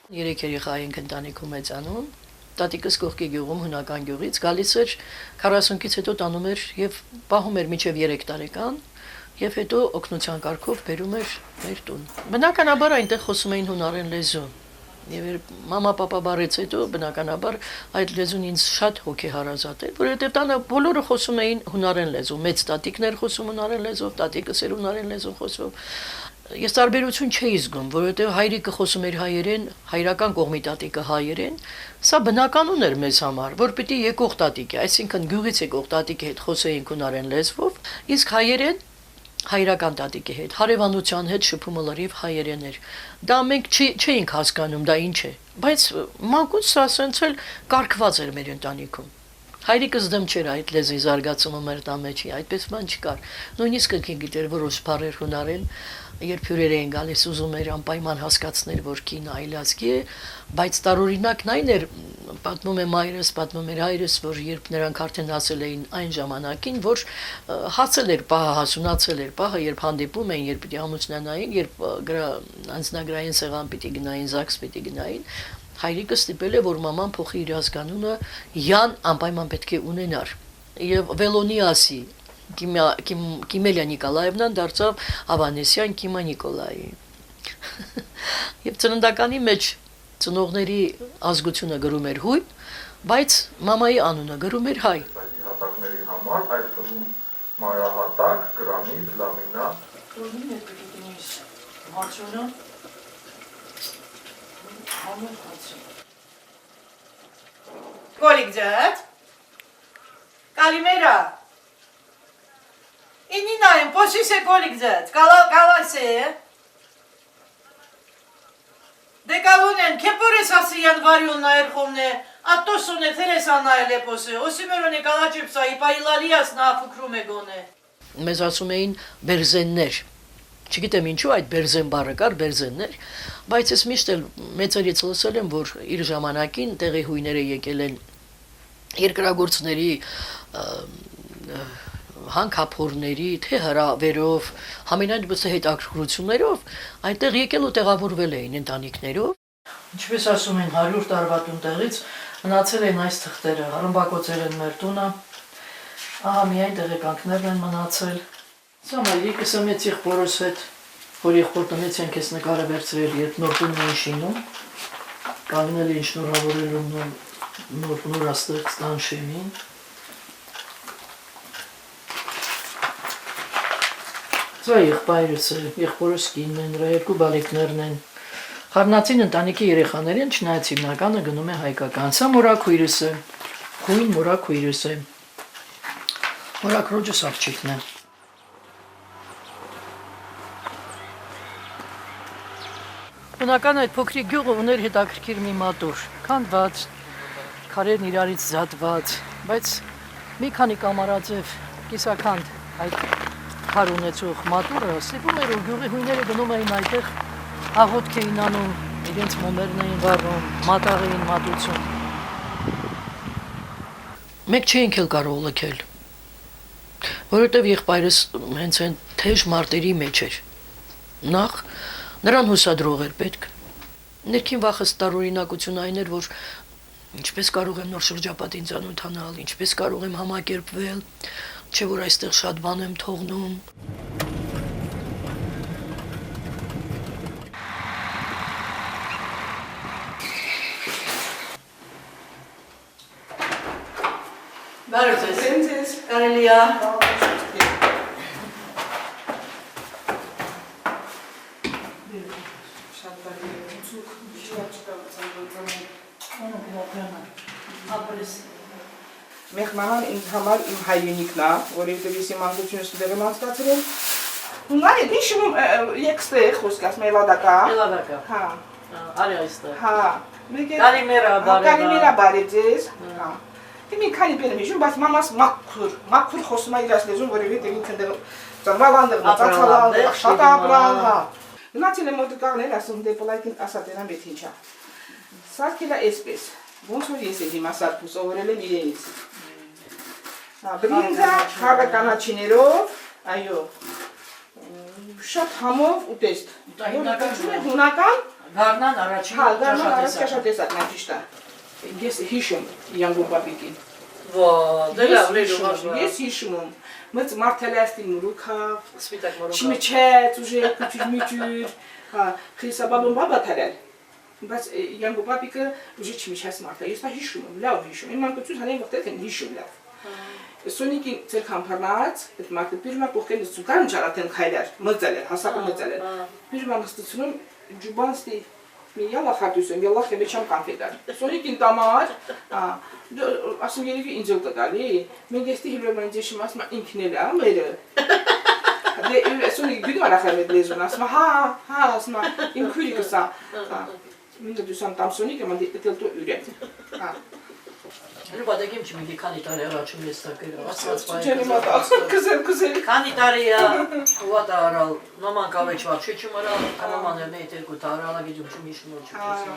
Երեք երեխա ենք ընտանիքում մեծանում։ Տատիկս կողքի գյուղում հունական գյուղից գալիս էր 40-ից հետո տանում էր եւ պահում էր մինչեւ 3 տարեկան եւ հետո օգնության կարգով բերում էր մեր տուն։ Բնականաբար այնտեղ խոսում էին հունարեն լեզու։ Եվ մամա-պապա բարից հետո բնականաբար այդ լեզուն ինձ շատ հոգեհարազատ էր, որովհետև տանը բոլորը խոսում էին հունարեն լեզու, մեծ տատիկներ խոսում հունարեն լեզով, տատիկս էր հունարեն լեզով խոսում։ Ես տարբերություն չէի զգում, որովհետև հայրիկը խոսում էր հայերեն, հայրական կողմի տատիկը հայերեն, սա բնականon էր մեզ համար, որ պիտի եկող տատիկ է, այսինքն գյուղից եկող տատիկի հետ խոսեինք հունարեն լեզվով, իսկ հայերեն հայրական տատիկի հետ, հարևանության հետ շփումը լրիվ հայերեն էր։ Դա մենք չէինք հասկանում, դա ինչ է, բայց մանկուց սա ասենց էլ կարգված էր մեր ընտանիքում։ Հայրիկս դեմ չէր այդ լեզվի զարգացումը մեր տան մեջի, այդպես բան չկար։ Նույնիսկ գիտեր որոշ բառեր հունարեն, երբ հյուրեր էին գալիս ուզում էր անպայման հասկացնել, որ կին այլազգի է, բայց տարօրինակն այն էր, պատմում է մայրս, պատմում էր հայրս, որ երբ նրանք արդեն հասել էին այն ժամանակին, որ հասել էր պահը, հասունացել էր պահը, երբ հանդիպում էին, երբ պիտի ամուսնանային, երբ անձնագրային սեղան պիտի գնային, ԶԱԳՍ պիտի գնային, հայրիկը ստիպել է, որ մաման փոխի իր ազգանունը Յան անպայման պետք է ունենար։ Եվ Վելոնիասի Կիմելիա Նիկոլաևնան դարձավ Ավանեսյան Կիմա Նիկոլայի։ Եվ ծննդականի մեջ ծնողների ազգությունը գրում էր հույն, բայց մամայի անունը գրում էր հայ։ Հատակների համար այդ թվում մանրահատակ, գրանիտ, լամինատ։ Որին է պետք է դնես հացունը։ Колик дед? Калимера. И не знаем, после се колик дед. Каласе. Декалунен, кепорес аси январюн на ерхомне, а то соне Тересана елепосе. Осիմերոնի կալաչիպսայի պայլալիաս նա ֆուկրում է գոնե։ Մեզ ասում էին բերզեններ։ Չգիտեմ ինչու այդ բերզեն բառը կար, բերզեններ, բայց ես միշտ էլ մեծերից լսել եմ, որ իր ժամանակին տեղի հույները եկել են երկրագործների հանքափորների, թե հրավերով, համենայնպես հետաքրքրություններով, այդտեղ եկել ու տեղավորվել էին ընտանիքներով։ Ինչպես ասում են 100 տարվա տունտեղից մնացել են այս թղթերը, ռմբակոծել են մեր տունը, ահա միայն տեղեկանքներն են մնացել։ Սա մայրիկս մեծ եղբորս հետ, որ եղբոր տնից են քեզ նկարը վերցրել, երբ նոր տունն էին շինում, կանգնել էին շնորհավորելու նորաստեղծ տանշեմին։ Սա եղբայրս է, եղբորս կինն են, նրա երկու բալիկներն են։ Խառնածին ընտանիքի երեխաներ են, չնայած հիմնականը գնում է հայկական։ Սա մորաքույրս է, խույն մորաքույրս է։ Մորաքրոջս աղջիկն է։ Բնական այդ փոքրիկ գյուղը ուներ հետաքրքիր մի մատուր, քանդված, քարերն իրարից զատված, բայց մի քանի կամարաձև կիսաքանդ այդ քար ունեցող մատուրը ստիպում էր, որ գյուղի հույները գնում էին այդտեղ աղոթք էին անում, իրենց մոմերն էին վառում, մատաղ էին մատուցում։ Մենք չէինք էլ կարող լքել, որովհետև եղբայրս հենց այն թեժ մարտերի մեջ էր։ Նախ նրան հուսադրող էր պետք։ Ներքին վախս տարօրինակություն այն էր, որ ինչպես կարող եմ նոր շրջապատին ծանոթանալ, ինչպես կարող եմ համակերպվել, չէ որ այստեղ շատ բան եմ թողնում։ Բարև ձեզ, կարելի է։ Մեղմանան ինձ համար իմ հայրենիքն է, որովհետև ես իմ անկությունս դեռ եմ անցկացրել։ Նայ, դիշում եկստեղ խոսքաս մելադակա։ Մելադակա։ Հա։ Արի այստեղ։ Հա։ Կալիմերա բարև։ Կալիմերա բարև ձեզ։ Հա։ Դե մի քանի բերեմ հիշում, բայց մամաս մաքուր խոսում է իր լեզուն, որովհետև ինքն դեռ ծնվալանդր, ծածալանդր, շատ ապրան, հա։ Գնացել եմ մոտիկաղներ, ասում դե պոլայքին ասատերան բետ ինչա։ Սարքել է այսպես, ոնց որ ես եմ հիմա սարքում, սովորել եմ իրենից։ Բրինձա քաղաքականաչիներով, այո, շատ համով ուտեստ։ Հունական, Գառնան առաջին Հա, դա նորից ճաշատեսակը։ ճաշատեսակն է ճիշտ է։ Ես հիշում Յանգոն պապիկին։ Ո, դե լավ, լեժու Ես հիշում եմ։ Մց մարտելաստին մուրուքավ, Սպիտակ մորոքավ։ չմիչեց, ուժը քուչմիջուր, հա, խիսաբաբոն բաբա թարել։ Բայց Յանգոն պապիկը ուժը չմիչեց մարտը։ Ես դա հիշում եմ, լավ հիշում։ Իմ մանկությունից հենց վաղտեղ եմ հիշում լավ։ Սոնիկին ծեր կամփարնած, այդ մարտը պիրմա կողքեն ցուկան ճարատեն քայլեր, մծել էր, հասակը մծել էր։ Պիրմա նստությունում ջուբանստի միալա խատուսում, յալա խեբեչամ կանֆետար։ Սոնիկին տամար, ասում երևի ինձ էլ կտալի, մենք էստի հիվրոման ջեշում ասում ինքն էլ է, մերը։ Դե Սոնիկ գիտում արախել այդ լեզուն, ասում հա, ասում իմ քույրիկս է։ Մենք դուսամ տամ Սոնիկը մանդի դել դու ուրետ։ Հա։ Լուբադեգիմ չմիգի քանի տարի առաջում ես տակել ասած Քզել, քզել։ Քանի տարի է ուղղա արալ նոման կավեճվա չչումարալ, կանամանել մեյ երկու տարալա գիջում չմիշնոր չփոսա։